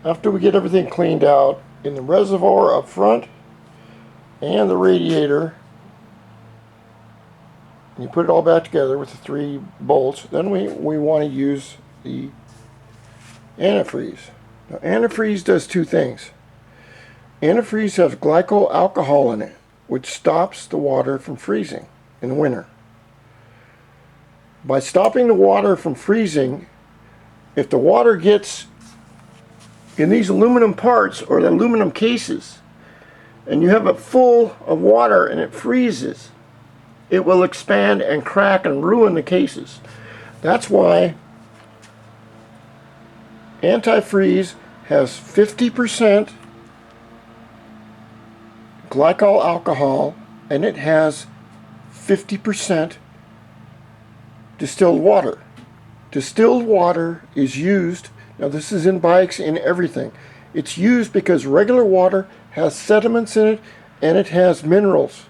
after we get everything cleaned out in the reservoir up front and the radiator, you put it all back together with the 3 bolts, then we want to use the antifreeze. Now, antifreeze does 2 things. Antifreeze has glycol alcohol in it, which stops the water from freezing in the winter. By stopping the water from freezing, if the water gets in these aluminum parts or the aluminum cases, and you have it full of water and it freezes, it will expand and crack and ruin the cases. That's why antifreeze has 50% glycol alcohol and it has 50% distilled water. Distilled water is used, now this is in bikes, in everything. It's used because regular water has sediments in it and it has minerals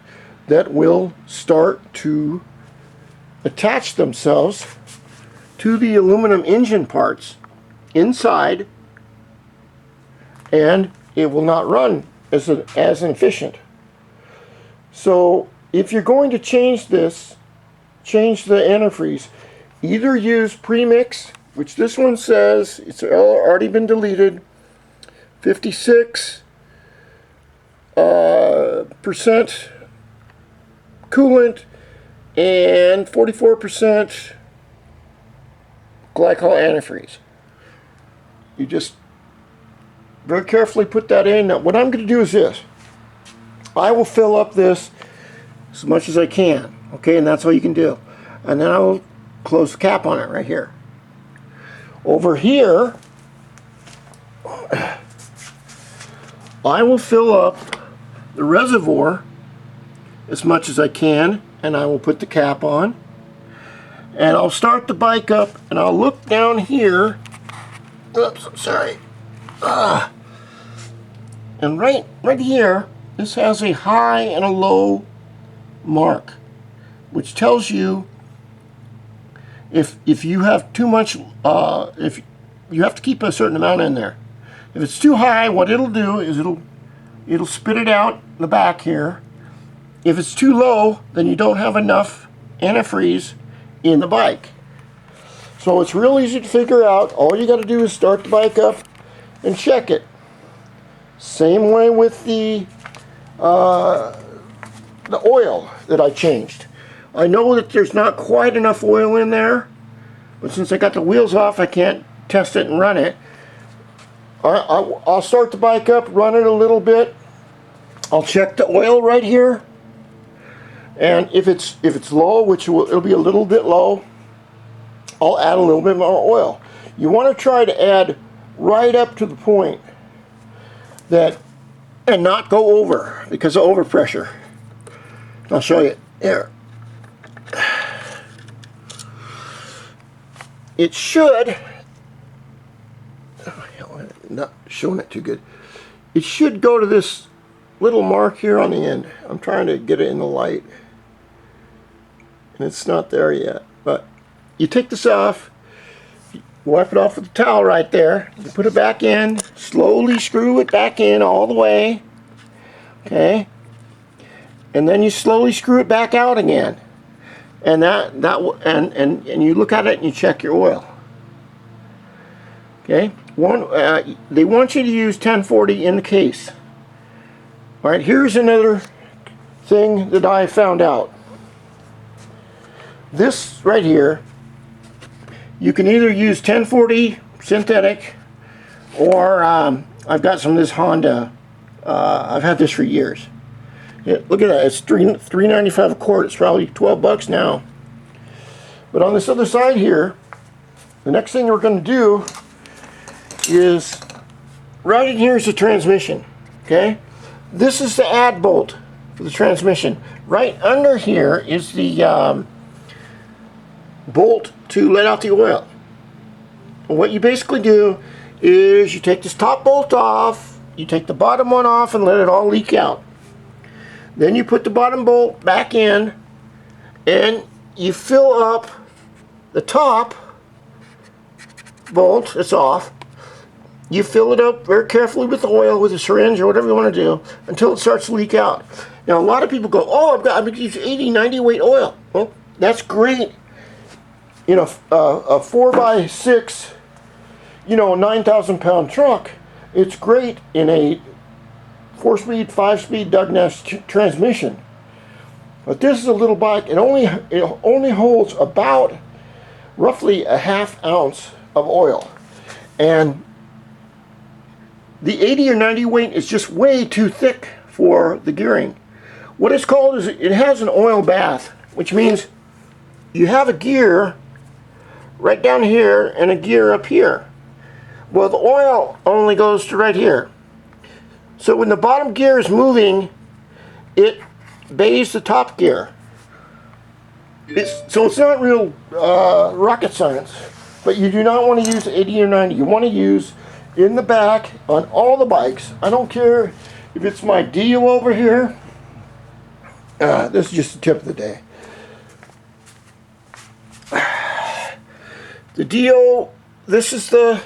that will start to attach themselves to the aluminum engine parts inside, and it will not run as efficient. So if you're going to change this, change the antifreeze, either use premix, which this one says it's already been deleted, 56% coolant and 44% glycol antifreeze. You just very carefully put that in. Now what I'm going to do is this. I will fill up this as much as I can, okay, and that's all you can do. And then I will close the cap on it right here. Over here, I will fill up the reservoir as much as I can, and I will put the cap on. And I'll start the bike up, and I'll look down here. Oops, I'm sorry. And right here, this has a high and a low mark, which tells you if you have too much, if you have to keep a certain amount in there. If it's too high, what it'll do is it'll spit it out in the back here. If it's too low, then you don't have enough antifreeze in the bike. So it's real easy to figure out. All you got to do is start the bike up and check it. Same way with the oil that I changed. I know that there's not quite enough oil in there, but since I got the wheels off, I can't test it and run it. I'll start the bike up, run it a little bit. I'll check the oil right here, and if it's low, which it'll be a little bit low, I'll add a little bit more oil. You want to try to add right up to the point that, and not go over because of overpressure. I'll show you there. It should, I'm not showing it too good. It should go to this little mark here on the end. I'm trying to get it in the light, and it's not there yet. But you take this off, wipe it off with a towel right there, you put it back in, slowly screw it back in all the way, okay, and then you slowly screw it back out again, and and you look at it and you check your oil. Okay, they want you to use 1040 in the case. All right, here's another thing that I found out. This right here, you can either use 1040 synthetic, or I've got some of this Honda. I've had this for years. Yeah, look at that, it's $3.95 a quart. It's probably $12 now. But on this other side here, the next thing we're going to do is, right in here is the transmission. Okay, this is the add bolt for the transmission. Right under here is the bolt to let out the oil. And what you basically do is you take this top bolt off, you take the bottom one off and let it all leak out. Then you put the bottom bolt back in and you fill up the top bolt, it's off. you fill it up very carefully with oil, with a syringe or whatever you want to do, until it starts to leak out. Now, a lot of people go, oh, I've been using 80, 90 weight oil. Well, that's great. You know, a 4x6, you know, a 9,000 pound truck, it's great in a 4-speed, 5-speed Doug Nash transmission. But this is a little bike. It only holds about roughly a ½ ounce of oil. And the 80 or 90 weight is just way too thick for the gearing. What it's called is it has an oil bath, which means you have a gear right down here and a gear up here. Well, the oil only goes to right here. So when the bottom gear is moving, it bathes the top gear. So it's not real rocket science, but you do not want to use 80 or 90. You want to use in the back on all the bikes. I don't care if it's my Dio over here. This is just the tip of the day. The Dio, this is the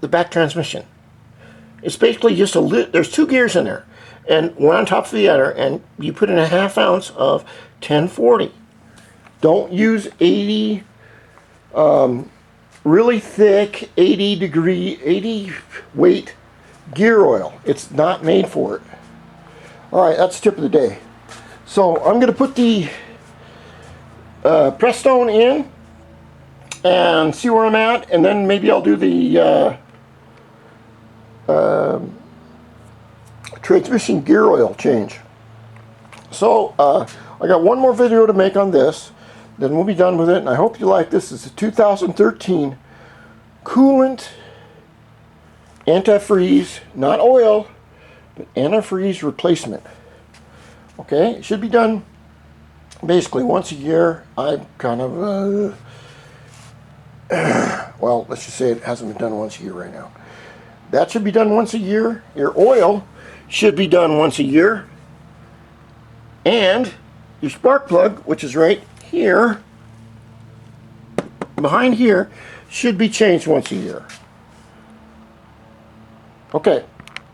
back transmission. It's basically just there's 2 gears in there, and one on top of the other, and you put in a ½ ounce of 1040. Don't use 80 really thick 80 weight gear oil. It's not made for it. Alright, that's the tip of the day. So I'm going to put the press stone in and see where I'm at, and then maybe I'll do the transmission gear oil change. So I got one more video to make on this, then we'll be done with it, and I hope you like this. It's a 2013 coolant antifreeze, not oil, but antifreeze replacement. Okay, it should be done basically once a year. I'm kind of well, let's just say it hasn't been done once a year right now. That should be done once a year. Your oil should be done once a year. And your spark plug, which is right here, behind here, should be changed once a year. Okay.